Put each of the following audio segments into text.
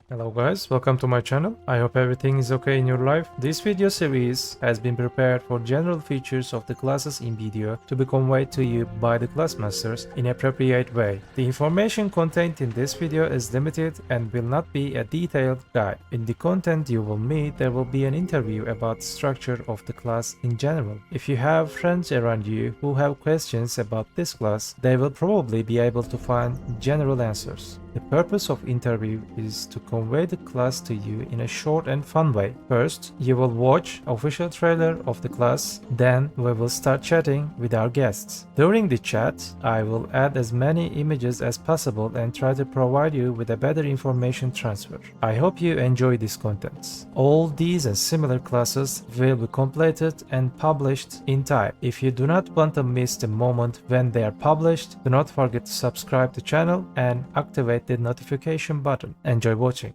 Hello guys, welcome to my channel. I hope everything is okay in your life. This video series has been prepared for general features of the classes in BDO to be conveyed to you by the Classmasters in appropriate way. The information contained in this video is limited and will not be a detailed guide. In the content you will meet, there will be an interview about the structure of the class in general. If you have friends around you who have questions about this class, they will probably be able to find general answers. The purpose of interview is to convey the class to you in a short and fun way. First, you will watch official trailer of the class, then we will start chatting with our guests. During the chat, I will add as many images as possible and try to provide you with a better information transfer. I hope you enjoy these contents. All these and similar classes will be completed and published in time. If you do not want to miss the moment when they are published, do not forget to subscribe to the channel and activate the notification button. Enjoy watching.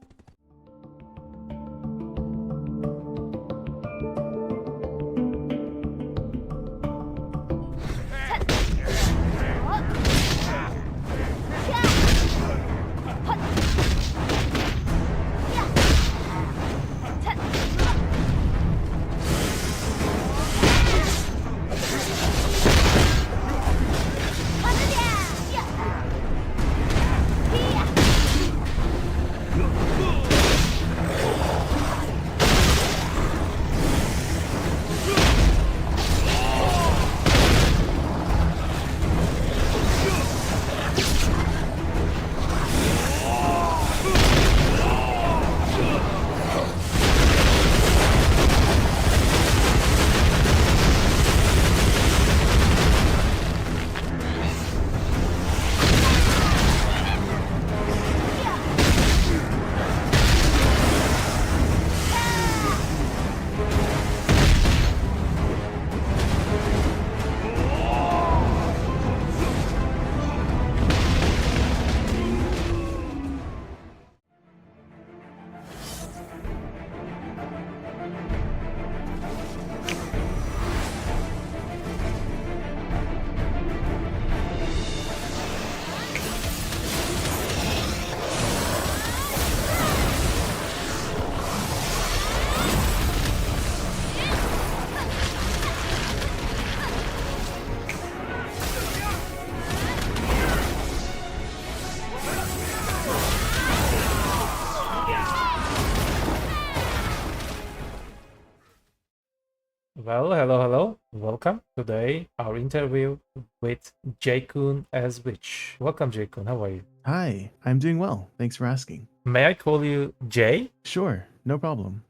Well, hello. Welcome. Today, our interview with Jaycoon as Witch. Welcome, Jaycoon. How are you? Hi, I'm doing well. Thanks for asking. May I call you Jay? Sure, no problem.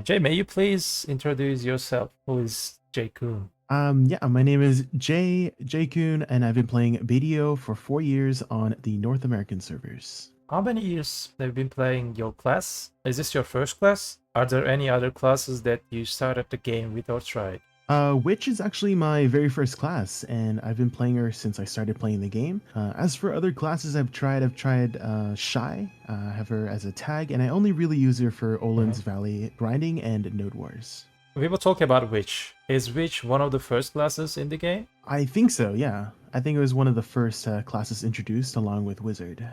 Jay, may you please introduce yourself? Who is Jaycoon? My name is Jaycoon, and I've been playing BDO for 4 years on the North American servers. How many years have you been playing your class? Is this your first class? Are there any other classes that you started the game with or tried? Witch is actually my very first class, and I've been playing her since I started playing the game. As for other classes I've tried Shy, have her as a tag, and I only really use her for Olin's Valley grinding and Node Wars. We will talk about Witch. Is Witch one of the first classes in the game? I think so, yeah. I think it was one of the first classes introduced along with Wizard.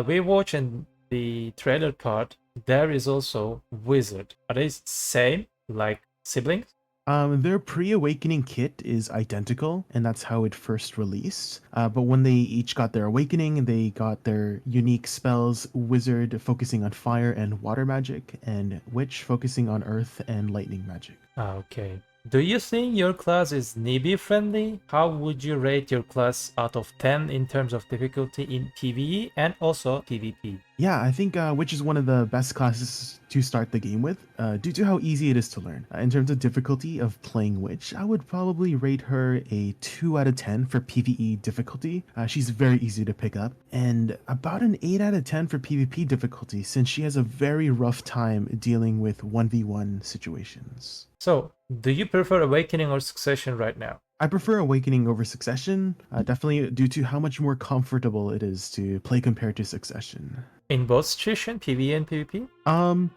We watch in the trailer part, there is also Wizard. Are they same, like siblings? Their pre-awakening kit is identical, and that's how it first released. But when they each got their awakening, they got their unique spells, Wizard focusing on fire and water magic, and Witch focusing on earth and lightning magic. Okay. Do you think your class is newbie friendly? How would you rate your class out of 10 in terms of difficulty in PvE and also PvP? Yeah, I think Witch is one of the best classes to start the game with, due to how easy it is to learn. In terms of difficulty of playing Witch, I would probably rate her a 2 out of 10 for PvE difficulty. She's very easy to pick up, and about an 8 out of 10 for PvP difficulty, since she has a very rough time dealing with 1v1 situations. So, do you prefer Awakening or Succession right now? I prefer Awakening over Succession, definitely due to how much more comfortable it is to play compared to Succession. In both situation, PvE and PvP?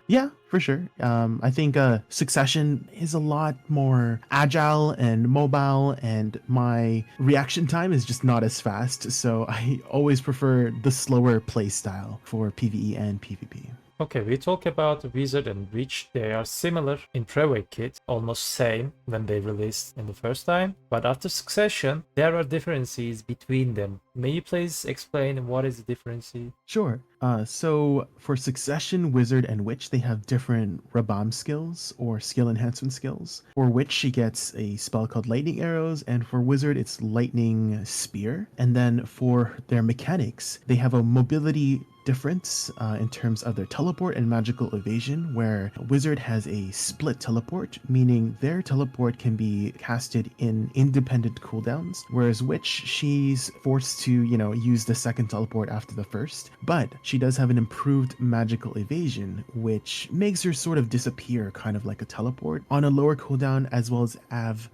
Yeah, for sure. I think Succession is a lot more agile and mobile, and my reaction time is just not as fast. So I always prefer the slower play style for PvE and PvP. Okay, we talk about Wizard and Witch. They are similar in Private Kit, almost same when they released in the first time. But after Succession, there are differences between them. May you please explain what is the difference? Sure. So for Succession, Wizard, and Witch, they have different Rabam skills or skill enhancement skills. For Witch, she gets a spell called Lightning Arrows, and for Wizard, it's Lightning Spear. And then for their mechanics, they have a mobility difference in terms of their teleport and magical evasion, where Wizard has a split teleport, meaning their teleport can be casted in independent cooldowns, whereas Witch, she's forced to, use the second teleport after the first, but she does have an improved magical evasion, which makes her sort of disappear kind of like a teleport on a lower cooldown, as well as have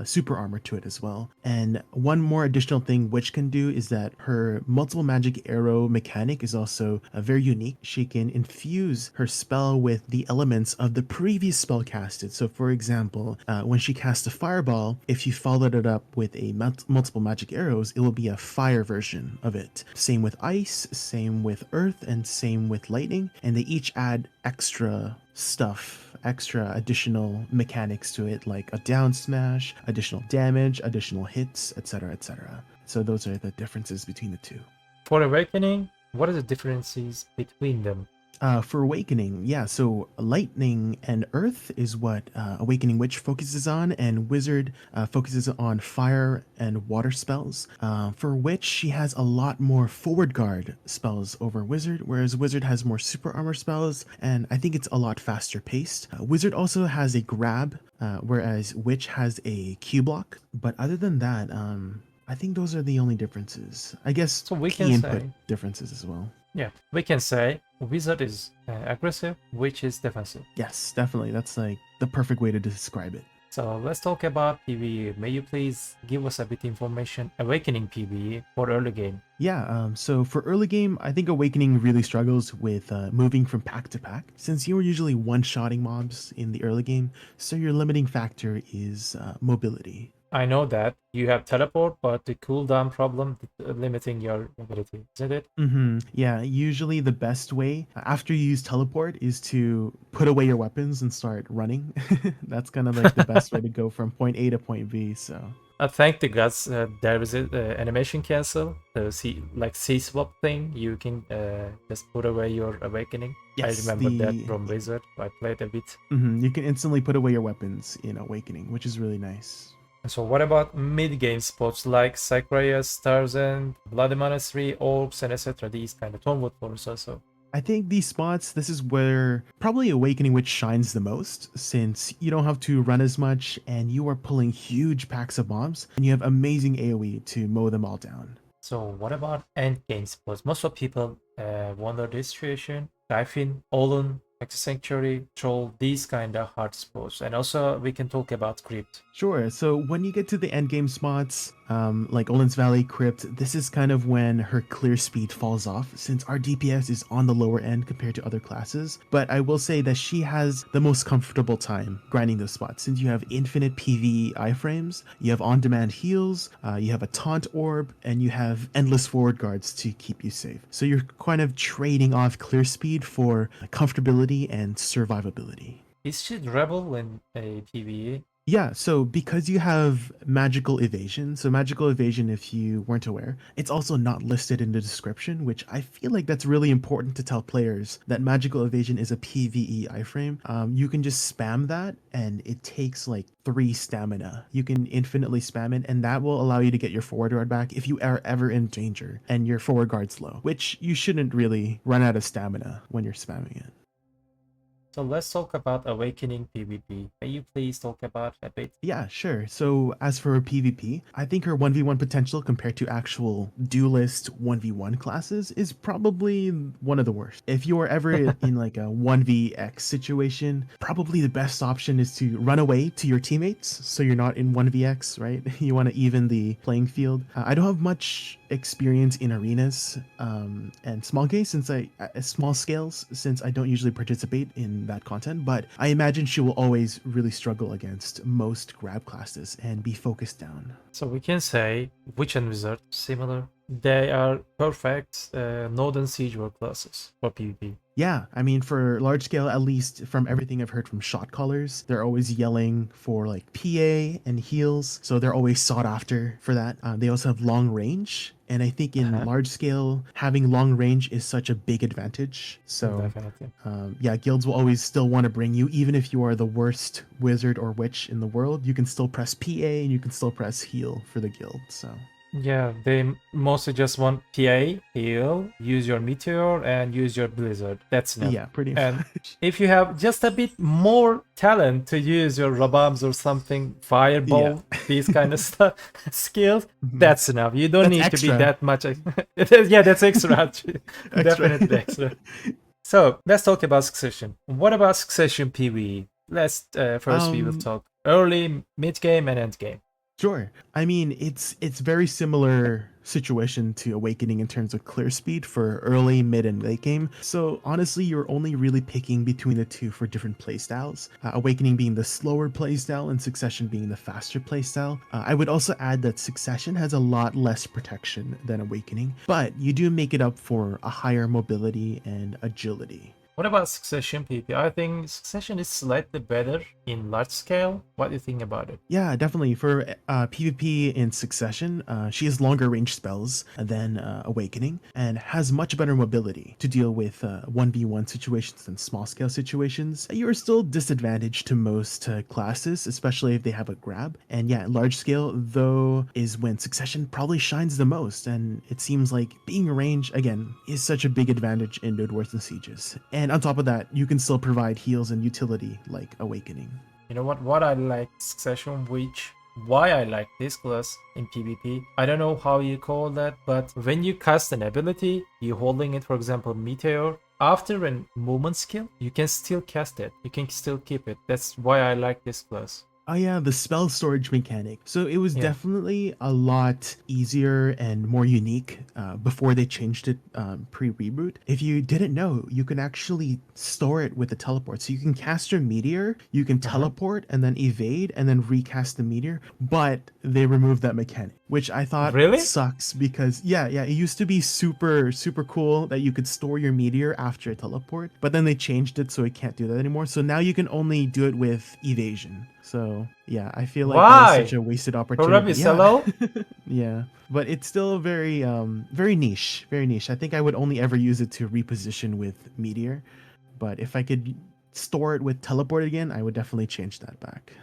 super armor to it as well. And one more additional thing Witch can do is that her multiple magic arrow mechanic is also very unique. She can infuse her spell with the elements of the previous spell casted. So, for example, when she casts a fireball, if you followed it up with a multiple magic arrows, it will be a fire version of it. Same with ice, same with earth, and same with lightning. And they each add extra stuff, extra additional mechanics to it, like a down smash, additional damage, additional hits, etc., etc. So those are the differences between the two. For Awakening, what are the differences between them? For Awakening, yeah, so Lightning and Earth is what Awakening Witch focuses on, and Wizard focuses on fire and water spells. For Witch, she has a lot more forward guard spells over Wizard, whereas Wizard has more super armor spells, and I think it's a lot faster paced. Wizard also has a grab, whereas Witch has a Q block, but other than that, I think those are the only differences. I guess So we key can input say, differences as well. yeah, we can say Wizard is aggressive, Witch is defensive. Yes, definitely. That's like the perfect way to describe it. So let's talk about PvE. May you please give us a bit information Awakening PvE for early game? Yeah, so for early game, I think Awakening really struggles with moving from pack to pack, since you're usually one-shotting mobs in the early game, so your limiting factor is mobility. I know that you have teleport, but the cooldown problem limiting your ability, isn't it? Yeah, usually the best way after you use teleport is to put away your weapons and start running. That's kind of like the best way to go from point A to point B, so. Thank the gods, there is an animation cancel, the C swap thing. You can just put away your awakening. Yes, I remember that from Wizard. I played a bit. You can instantly put away your weapons in Awakening, which is really nice. So what about mid-game spots like Sacraeus, Tarzan, Bloody Monastery, Orbs, and etc. These kind of Tonewood forms also. I think these spots, this is where probably Awakening Witch shines the most, since you don't have to run as much and you are pulling huge packs of mobs and you have amazing AoE to mow them all down. So what about end game spots? Most of people wonder this situation. Typhon, Olun, Texas Sanctuary, Troll, these kind of hard spots. And also we can talk about Crypt. Sure, so when you get to the end game spots, like Olin's Valley, Crypt, this is kind of when her clear speed falls off, since our DPS is on the lower end compared to other classes. But I will say that she has the most comfortable time grinding those spots, since you have infinite PvE iframes, you have on-demand heals, you have a taunt orb, and you have endless forward guards to keep you safe. So you're kind of trading off clear speed for comfortability and survivability. Is she Rebel in a PvE? Yeah, so because you have magical evasion, so magical evasion, if you weren't aware, it's also not listed in the description, which I feel like that's really important to tell players that magical evasion is a PvE iframe. You can just spam that and it takes like 3 stamina. You can infinitely spam it and that will allow you to get your forward guard back if you are ever in danger and your forward guard's low, which you shouldn't really run out of stamina when you're spamming it. So let's talk about Awakening PvP. Can you please talk about a bit? Yeah, sure. So as for PvP, I think her 1v1 potential compared to actual duelist 1v1 classes is probably one of the worst. If you are ever in like a 1vx situation, probably the best option is to run away to your teammates so you're not in 1vx, right? You want to even the playing field. I don't have much experience in arenas and small scales since I don't usually participate in that content, but I imagine she will always really struggle against most grab classes and be focused down. So we can say Witch and Wizard similar. They are perfect Node and Siege war classes for PvP. Yeah, I mean, for large scale, at least from everything I've heard from shot callers, they're always yelling for like PA and heals. So they're always sought after for that. They also have long range. And I think in large scale, having long range is such a big advantage. So, Definitely. yeah, guilds will always still want to bring you, even if you are the worst wizard or witch in the world, you can still press PA and you can still press heal for the guild. So. Yeah, they mostly just want PA, heal, use your meteor, and use your blizzard. That's enough. Yeah, pretty And much. if you have just a bit more talent to use your rabams or something, fireball, Yeah. these kind of stuff, skills, Mhm. that's enough. You don't That's need to be extra. that much. Yeah, that's extra. Actually. Extra. Definitely extra. So let's talk about Succession. What about Succession PvE? Let's first we will talk early, mid game, and end game. Sure. I mean, it's very similar situation to Awakening in terms of clear speed for early, mid, and late game. So honestly, you're only really picking between the two for different playstyles. Awakening being the slower playstyle and Succession being the faster playstyle. I would also add that Succession has a lot less protection than Awakening, but you do make it up for a higher mobility and agility. What about Succession PvP? I think Succession is slightly better in large scale. What do you think about it? Yeah, definitely. For PvP in Succession, she has longer range spells than Awakening and has much better mobility to deal with 1v1 situations and small scale situations. You are still disadvantaged to most classes, especially if they have a grab. And yeah, large scale, though, is when Succession probably shines the most. And it seems like being range, again, is such a big advantage in Node Wars and Sieges. And on top of that, you can still provide heals and utility like Awakening. You know what I like Succession, why I like this class in PvP. I don't know how you call that, but when you cast an ability, you holding it, for example, Meteor, after a movement skill, you can still cast it. You can still keep it. That's why I like this class. Oh yeah, the spell storage mechanic. So it was Yeah. definitely a lot easier and more unique before they changed it pre-reboot. If you didn't know, you can actually store it with the teleport. So you can cast your meteor, you can teleport and then evade and then recast the meteor, but they removed that mechanic, which I thought Really? sucks because yeah, it used to be super cool that you could store your meteor after a teleport, but then they changed it so it can't do that anymore. So now you can only do it with evasion. So yeah, I feel like that was such Why? a wasted Probably opportunity. Yeah. solo? Yeah. But it's still very niche. Very niche. I think I would only ever use it to reposition with Meteor. But if I could store it with teleport again, I would definitely change that back.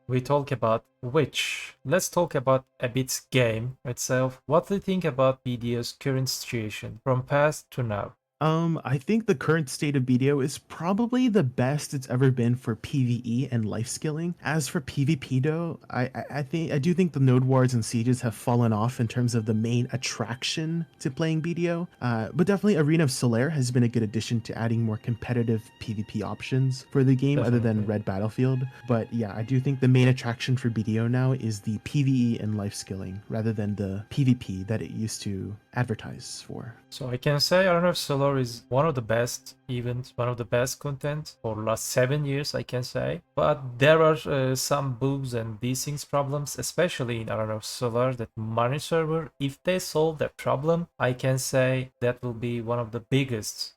We talk about which. Let's talk about a bit game itself. What do you think about BDO's current situation from past to now? I think the current state of BDO is probably the best it's ever been for PvE and life skilling. As for PvP though, I do think the node wars and sieges have fallen off in terms of the main attraction to playing BDO. But definitely Arena of Solaire has been a good addition to adding more competitive PvP options for the game other than Definitely. Red Battlefield. But yeah, I do think the main attraction for BDO now is the PvE and life skilling rather than the PvP that it used to advertise for. So I can say Arena of Solar is one of the best events, one of the best content for last 7 years, I can say. But there are some bugs and these things problems, especially in Arena of Solar, that Marine server. If they solve that problem, I can say that will be one of the biggest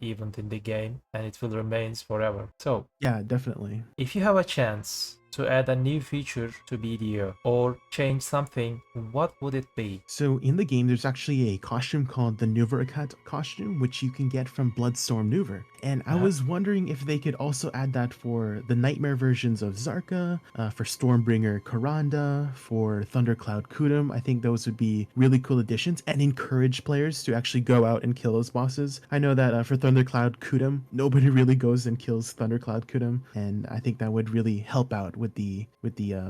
event in the game, and it will remain forever. So Yeah, definitely. if you have a chance to add a new feature to BDO or change something, what would it be? So in the game, there's actually a costume called the Nuverakat costume, which you can get from Bloodstorm Nuver. And I Uh-huh. was wondering if they could also add that for the Nightmare versions of Zarka, for Stormbringer Karanda, for Thundercloud Kudum. I think those would be really cool additions and encourage players to actually go out and kill those bosses. I know that for Thundercloud Kudum, nobody really goes and kills Thundercloud Kudum, and I think that would really help out with the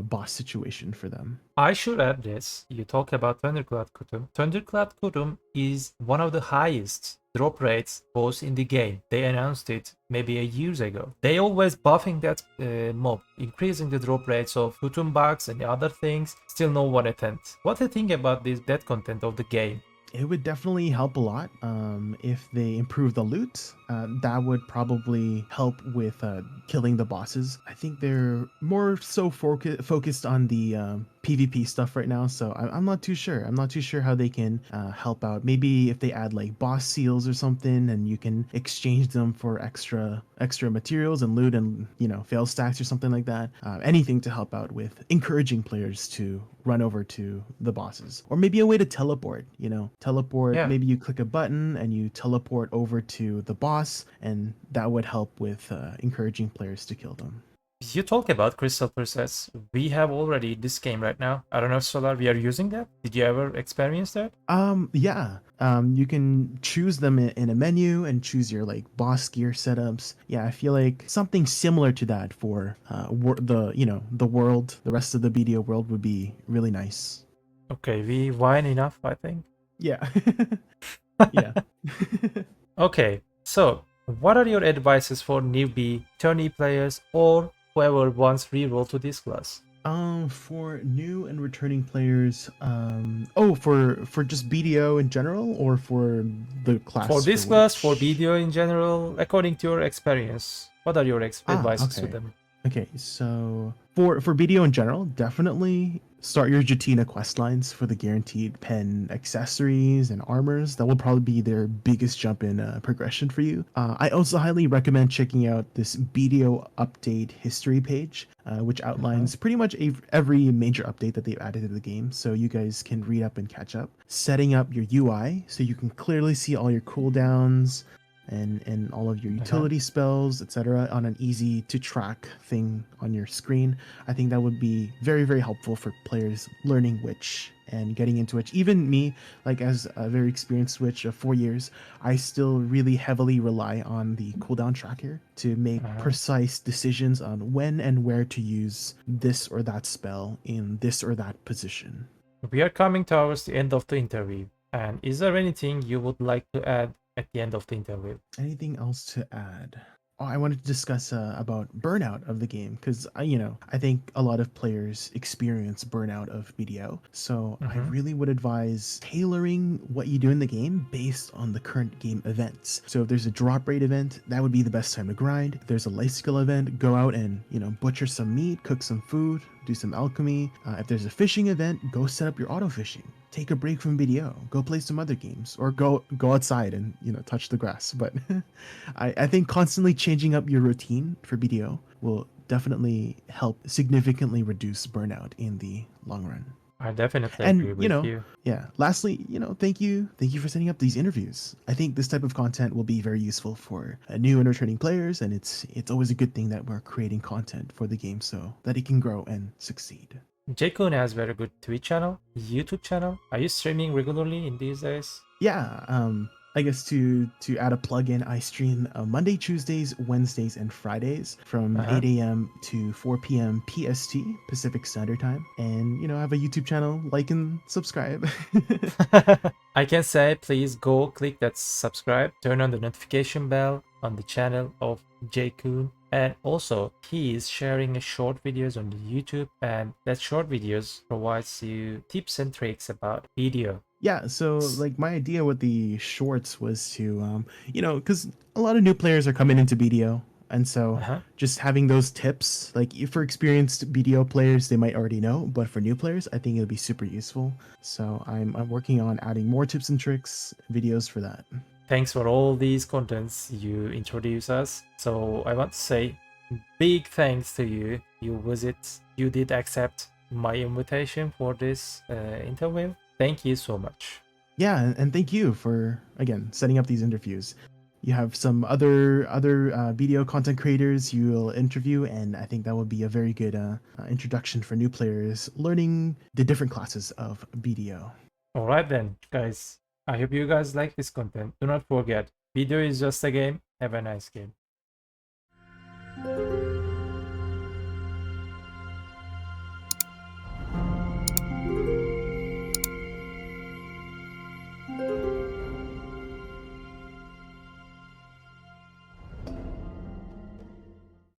boss situation for them. I should add this. You talk about Thundercloud Kutum. Thundercloud Kutum is one of the highest drop rates boss in the game. They announced it maybe a years ago. They always buffing that mob, increasing the drop rates of Kutum bugs and other things. Still no one attend. What do you think about this that content of the game? It would definitely help a lot if they improve the loot. That would probably help with killing the bosses. I think they're more so focused on the PvP stuff right now, so I'm not too sure. I'm not too sure how they can help out. Maybe if they add like boss seals or something, and you can exchange them for extra materials and loot, and fail stacks or something like that. Anything to help out with encouraging players to run over to the bosses, or maybe a way to teleport. Teleport. Yeah. Maybe you click a button and you teleport over to the boss, and that would help with encouraging players to kill them. You talk about crystal presets. We have already this game right now. I don't know, Solar, we are using that. Did you ever experience that? Yeah. You can choose them in a menu and choose your like boss gear setups. Yeah, I feel like something similar to that for the world, the rest of the BDO world would be really nice. Okay, we whine enough, I think. Yeah. Yeah. Okay, so what are your advices for newbie, tourney players, or whoever wants reroll to this class? For new and returning players, for just BDO in general, or for the For class for this class, for which? BDO in general, according to your experience, what are your advices to Okay. them? Okay, so for BDO in general, definitely start your Jatina quest lines for the guaranteed pen accessories and armors. That will probably be their biggest jump in progression for you. I also highly recommend checking out this BDO update history page, which Mhm. outlines pretty much every major update that they've added to the game, so you guys can read up and catch up. Setting up your UI so you can clearly see all your cooldowns, and all of your Uh-huh. utility spells, etc., on an easy to track thing on your screen. I think that would be very, very helpful for players learning Witch and getting into Witch. Even me, like as a very experienced Witch of 4 years, I still really heavily rely on the cooldown tracker to make Uh-huh. precise decisions on when and where to use this or that spell in this or that position. We are coming towards the end of the interview. And is there anything you would like to add at the end of the interview? Anything else to add? Oh, I wanted to discuss about burnout of the game because I think a lot of players experience burnout of BDO. So I Mm-hmm. really would advise tailoring what you do in the game based on the current game events. So if there's a drop rate event, that would be the best time to grind. If there's a life skill event, go out and butcher some meat, cook some food, do some alchemy. If there's a fishing event, go set up your auto fishing. Take a break from BDO, go play some other games, or go outside and touch the grass. But I think constantly changing up your routine for BDO will definitely help significantly reduce burnout in the long run. I definitely And agree with you. yeah, lastly, thank you for setting up these interviews. I think this type of content will be very useful for new and returning players, and it's always a good thing that we're creating content for the game so that it can grow and succeed. Jaycoon has very good Twitch channel, YouTube channel. Are you streaming regularly in these days? Yeah, I guess to add a plug-in, I stream Monday, Tuesdays, Wednesdays, and Fridays from Uh-huh. 8 a.m. to 4 p.m. PST, Pacific Standard Time. And I have a YouTube channel. Like and subscribe. I can say please go click that subscribe, turn on the notification bell on the channel of Jaycoon. And also he is sharing a short videos on the YouTube, and that short videos provides you tips and tricks about video. Yeah, so like my idea with the shorts was to because a lot of new players are coming into BDO, and so Uh-huh. just having those tips, like if for experienced BDO players they might already know, but for new players I think it would be super useful. So I'm working on adding more tips and tricks videos for that. Thanks for all these contents you introduce us. So I want to say big thanks to you. You did accept my invitation for this interview. Thank you so much. Yeah, and thank you for again setting up these interviews. You have some other BDO content creators you'll interview, and I think that would be a very good introduction for new players learning the different classes of BDO. Alright then, guys. I hope you guys like this content. Do not forget, video is just a game. Have a nice game.